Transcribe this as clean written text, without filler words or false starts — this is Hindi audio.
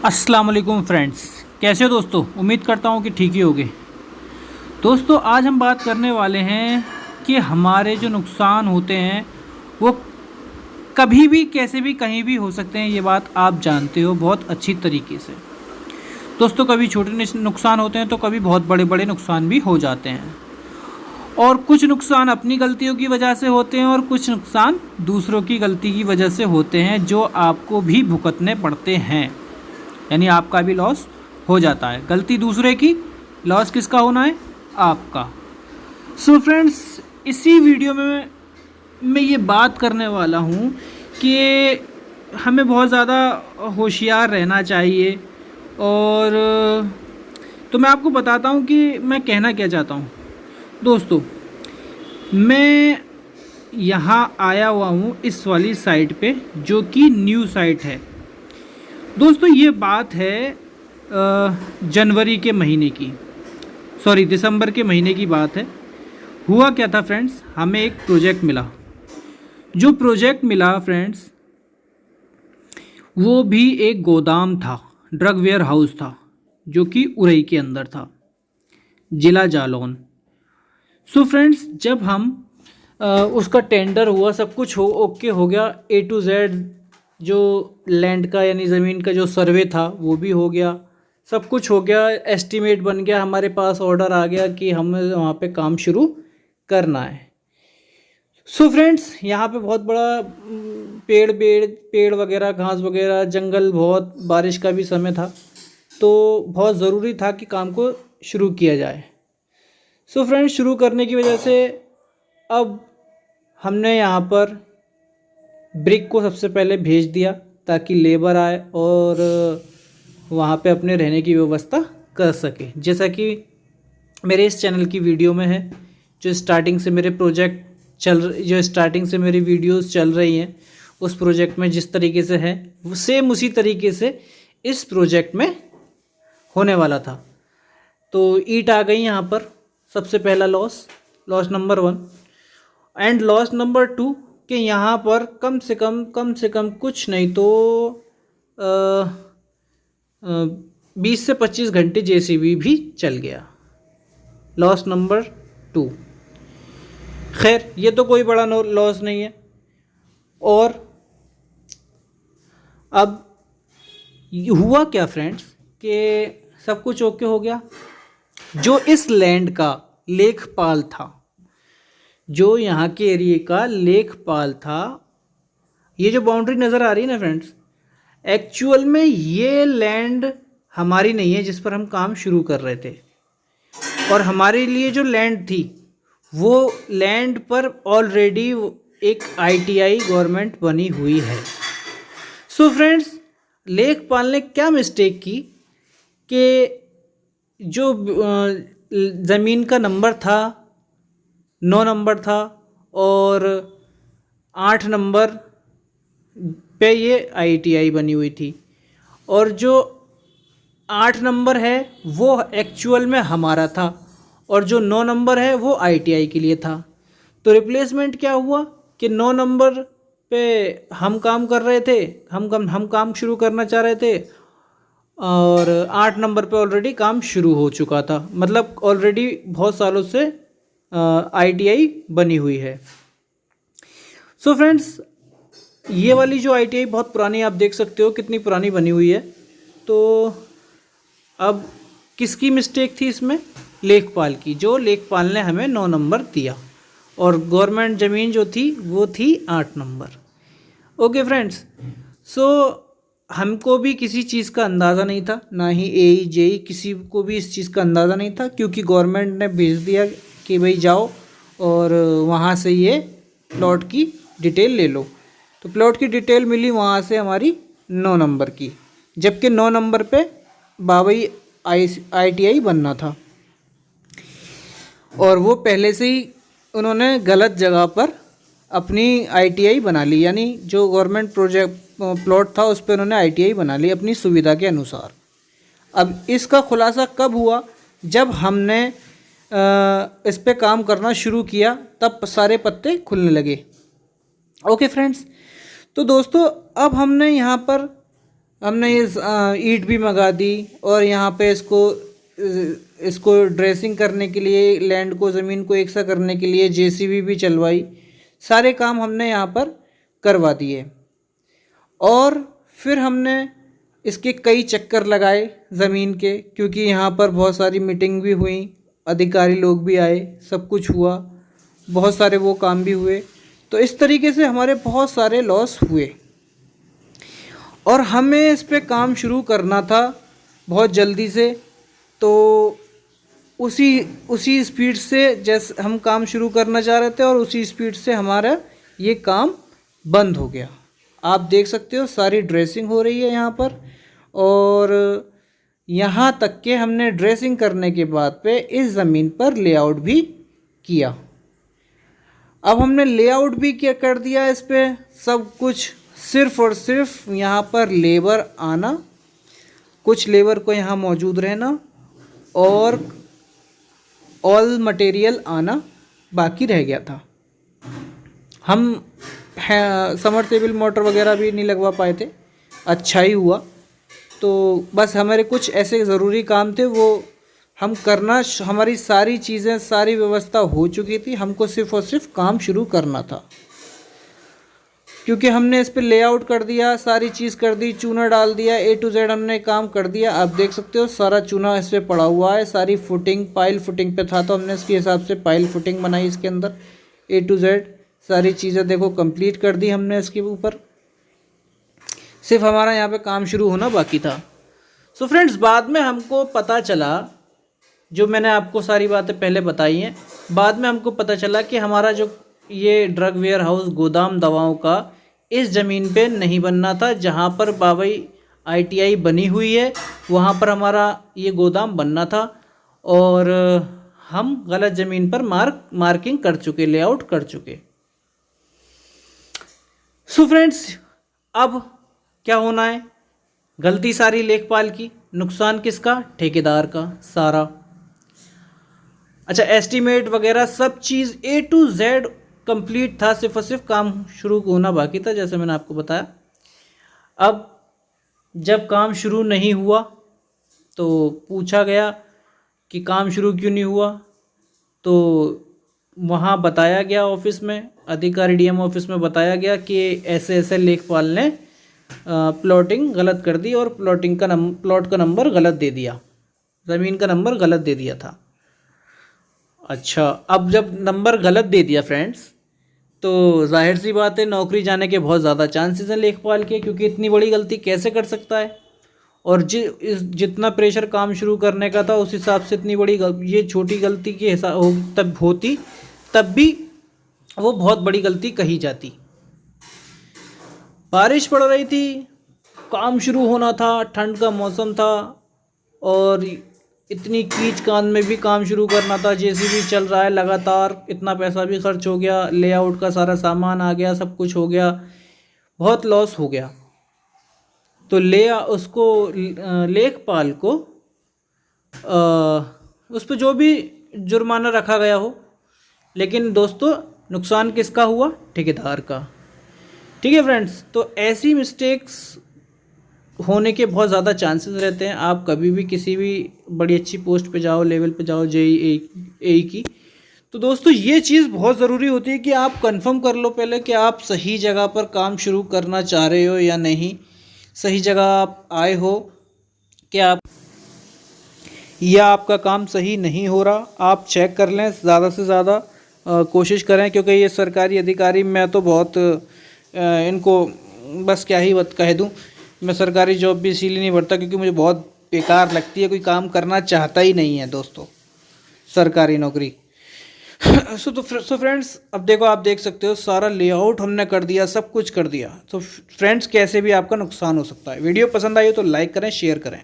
अस्सलाम वालेकुम फ्रेंड्स, कैसे हो दोस्तों। उम्मीद करता हूँ कि ठीक ही होगे। दोस्तों आज हम बात करने वाले हैं कि हमारे जो नुकसान होते हैं वो कभी भी कैसे भी कहीं भी हो सकते हैं। ये बात आप जानते हो बहुत अच्छी तरीके से। दोस्तों कभी छोटे नुकसान होते हैं तो कभी बहुत बड़े बड़े नुकसान भी हो जाते हैं, और कुछ नुकसान अपनी गलतियों की वजह से होते हैं और कुछ नुकसान दूसरों की गलती की वजह से होते हैं, जो आपको भी भुगतने पड़ते हैं। यानी आपका भी लॉस हो जाता है। गलती दूसरे की, लॉस किसका होना है? आपका। सो फ्रेंड्स, इसी वीडियो में मैं ये बात करने वाला हूँ कि हमें बहुत ज़्यादा होशियार रहना चाहिए। और तो मैं आपको बताता हूँ कि मैं कहना क्या चाहता हूँ। दोस्तों मैं यहाँ आया हुआ हूँ इस वाली साइट पे, जो कि न्यू साइट है। दोस्तों ये बात है जनवरी के महीने की, सॉरी दिसंबर के महीने की बात है। हुआ क्या था फ्रेंड्स, हमें एक प्रोजेक्ट मिला। जो प्रोजेक्ट मिला फ्रेंड्स, वो भी एक गोदाम था, ड्रग वेयर हाउस था, जो कि उरई के अंदर था, जिला जालौन। सो फ्रेंड्स जब हम उसका टेंडर हुआ, सब कुछ ओके हो गया, A to Z जो लैंड का यानी ज़मीन का जो सर्वे था वो भी हो गया, सब कुछ हो गया, एस्टीमेट बन गया, हमारे पास ऑर्डर आ गया कि हमें वहाँ पे काम शुरू करना है। सो फ्रेंड्स यहाँ पे बहुत बड़ा पेड़ वगैरह, घास वगैरह, जंगल, बहुत बारिश का भी समय था, तो बहुत ज़रूरी था कि काम को शुरू किया जाए। सो फ्रेंड्स शुरू करने की वजह से अब हमने यहाँ पर ब्रिक को सबसे पहले भेज दिया ताकि लेबर आए और वहाँ पे अपने रहने की व्यवस्था कर सके। जैसा कि मेरे इस चैनल की वीडियो में है, जो स्टार्टिंग से मेरे जो स्टार्टिंग से मेरी वीडियोस चल रही हैं, उस प्रोजेक्ट में जिस तरीके से है सेम उसी तरीके से इस प्रोजेक्ट में होने वाला था। तो ईंट आ गई यहाँ पर, सबसे पहला loss number 1। And loss number 2 कि यहाँ पर कम से कम कुछ नहीं तो 20 से 25 घंटे जेसीबी भी चल गया। Loss number 2। खैर ये तो कोई बड़ा लॉस नहीं है। और अब हुआ क्या फ्रेंड्स कि सब कुछ ओके हो गया। जो इस लैंड का लेखपाल था, जो यहाँ के एरिया का लेखपाल था, ये जो बाउंड्री नज़र आ रही है ना फ्रेंड्स, एक्चुअल में ये लैंड हमारी नहीं है जिस पर हम काम शुरू कर रहे थे। और हमारे लिए जो लैंड थी, वो लैंड पर ऑलरेडी एक ITI गवर्नमेंट बनी हुई है। सो फ्रेंड्स लेखपाल ने क्या मिस्टेक की कि जो ज़मीन का नंबर था 9 नंबर था और 8 नंबर पे ये ITI बनी हुई थी, और जो 8 नंबर है वो एक्चुअल में हमारा था और जो 9 नंबर है वो ITI के लिए था। तो रिप्लेसमेंट क्या हुआ कि 9 नंबर पे हम काम कर रहे थे, हम काम शुरू करना चाह रहे थे, और 8 नंबर पे ऑलरेडी काम शुरू हो चुका था। मतलब ऑलरेडी बहुत सालों से ITI बनी हुई है। सो फ्रेंड्स ये वाली जो ITI बहुत पुरानी, आप देख सकते हो कितनी पुरानी बनी हुई है। तो अब किसकी मिस्टेक थी इसमें? लेखपाल की। जो लेखपाल ने हमें 9 नंबर दिया और गवर्नमेंट ज़मीन जो थी वो थी 8 नंबर। ओके फ्रेंड्स, सो हमको भी किसी चीज़ का अंदाज़ा नहीं था, ना ही AE JE किसी को भी इस चीज़ का अंदाज़ा नहीं था, क्योंकि गवर्नमेंट ने भेज दिया कि भाई जाओ और वहाँ से ये प्लॉट की डिटेल ले लो। तो प्लॉट की डिटेल मिली वहाँ से हमारी 9 नंबर की, जबकि 9 नंबर पे बाबई ITI बनना था, और वो पहले से ही उन्होंने गलत जगह पर अपनी ITI बना ली। यानी जो गवर्नमेंट प्रोजेक्ट प्लॉट था उस पर उन्होंने ITI बना ली अपनी सुविधा के अनुसार। अब इसका खुलासा कब हुआ? जब हमने इस पे काम करना शुरू किया, तब सारे पत्ते खुलने लगे। ओके फ्रेंड्स, तो दोस्तों अब हमने यहाँ पर हमने ये ईंट भी मंगा दी और यहाँ पे इसको ड्रेसिंग करने के लिए, लैंड को, ज़मीन को एक सा करने के लिए जेसीबी भी चलवाई। सारे काम हमने यहाँ पर करवा दिए और फिर हमने इसके कई चक्कर लगाए ज़मीन के, क्योंकि यहाँ पर बहुत सारी मीटिंग भी हुई, अधिकारी लोग भी आए, सब कुछ हुआ, बहुत सारे वो काम भी हुए। तो इस तरीके से हमारे बहुत सारे लॉस हुए और हमें इस पे काम शुरू करना था बहुत जल्दी से। तो उसी स्पीड से जैसे हम काम शुरू करना चाह रहे थे और उसी स्पीड से हमारा ये काम बंद हो गया। आप देख सकते हो सारी ड्रेसिंग हो रही है यहाँ पर, और यहाँ तक के हमने ड्रेसिंग करने के बाद पे इस ज़मीन पर लेआउट भी किया। अब हमने लेआउट भी क्या कर दिया इस पे सब कुछ, सिर्फ़ और सिर्फ यहाँ पर लेबर आना, कुछ लेबर को यहाँ मौजूद रहना और ऑल मटेरियल आना बाकी रह गया था। हम समरसेबल मोटर वगैरह भी नहीं लगवा पाए थे, अच्छा ही हुआ। तो बस हमारे कुछ ऐसे ज़रूरी काम थे वो हम करना, हमारी सारी चीज़ें, सारी व्यवस्था हो चुकी थी, हमको सिर्फ़ और सिर्फ काम शुरू करना था। क्योंकि हमने इस पे लेआउट कर दिया, सारी चीज़ कर दी, चूना डाल दिया, A to Z हमने काम कर दिया। आप देख सकते हो सारा चूना इस पे पड़ा हुआ है, सारी फुटिंग पाइल फुटिंग पे था, तो हमने इसके हिसाब से पाइल फुटिंग बनाई इसके अंदर। A to Z सारी चीज़ें देखो कंप्लीट कर दी हमने इसके ऊपर, सिर्फ हमारा यहाँ पे काम शुरू होना बाकी था। सो फ्रेंड्स, बाद में हमको पता चला, जो मैंने आपको सारी बातें पहले बताई हैं, बाद में हमको पता चला कि हमारा जो ये ड्रग वेयर हाउस, गोदाम दवाओं का, इस ज़मीन पे नहीं बनना था। जहाँ पर बाबई ITI बनी हुई है वहाँ पर हमारा ये गोदाम बनना था और हम गलत ज़मीन पर मार्किंग कर चुके, लेआउट कर चुके। सो फ्रेंड्स, अब क्या होना है, गलती सारी लेखपाल की, नुकसान किसका, ठेकेदार का सारा। अच्छा, एस्टीमेट वगैरह सब चीज़ A to Z कंप्लीट था, सिर्फ और सिर्फ काम शुरू होना बाकी था, जैसे मैंने आपको बताया। अब जब काम शुरू नहीं हुआ तो पूछा गया कि काम शुरू क्यों नहीं हुआ, तो वहाँ बताया गया ऑफिस में, अधिकारी DM ऑफिस में बताया गया कि ऐसे ऐसे लेखपाल ने प्लॉटिंग गलत कर दी और प्लॉट का नंबर गलत दे दिया, ज़मीन का नंबर गलत दे दिया था। अच्छा, अब जब नंबर गलत दे दिया फ्रेंड्स, तो जाहिर सी बात है नौकरी जाने के बहुत ज़्यादा चांसेस हैं लेखपाल के, क्योंकि इतनी बड़ी गलती कैसे कर सकता है। और जितना प्रेशर काम शुरू करने का था उस हिसाब से इतनी बड़ी ये छोटी गलती के हिसाब तब भी वो बहुत बड़ी गलती कही जाती। बारिश पड़ रही थी, काम शुरू होना था, ठंड का मौसम था और इतनी कीच कान में भी काम शुरू करना था, JCB चल रहा है लगातार, इतना पैसा भी खर्च हो गया, लेआउट का सारा सामान आ गया, सब कुछ हो गया, बहुत लॉस हो गया। तो लेखपाल को उस पर जो भी जुर्माना रखा गया हो, लेकिन दोस्तों नुकसान किसका हुआ, ठेकेदार का। ठीक है फ्रेंड्स, तो ऐसी मिस्टेक्स होने के बहुत ज़्यादा चांसेस रहते हैं। आप कभी भी किसी भी बड़ी अच्छी पोस्ट पे जाओ, लेवल पे जाओ, JEE की, तो दोस्तों ये चीज़ बहुत ज़रूरी होती है कि आप कंफर्म कर लो पहले कि आप सही जगह पर काम शुरू करना चाह रहे हो या नहीं, सही जगह आप आए हो क्या, या आपका काम सही नहीं हो रहा, आप चेक कर लें, ज़्यादा से ज़्यादा कोशिश करें। क्योंकि ये सरकारी अधिकारी, मैं तो बहुत इनको बस क्या ही कह दूँ, मैं सरकारी जॉब भी इसीलिए नहीं भरता क्योंकि मुझे बहुत बेकार लगती है, कोई काम करना चाहता ही नहीं है दोस्तों सरकारी नौकरी। सो फ्रेंड्स, अब देखो, आप देख सकते हो सारा लेआउट हमने कर दिया, सब कुछ कर दिया। तो फ्रेंड्स, कैसे भी आपका नुकसान हो सकता है। वीडियो पसंद आई हो तो लाइक करें, शेयर करें।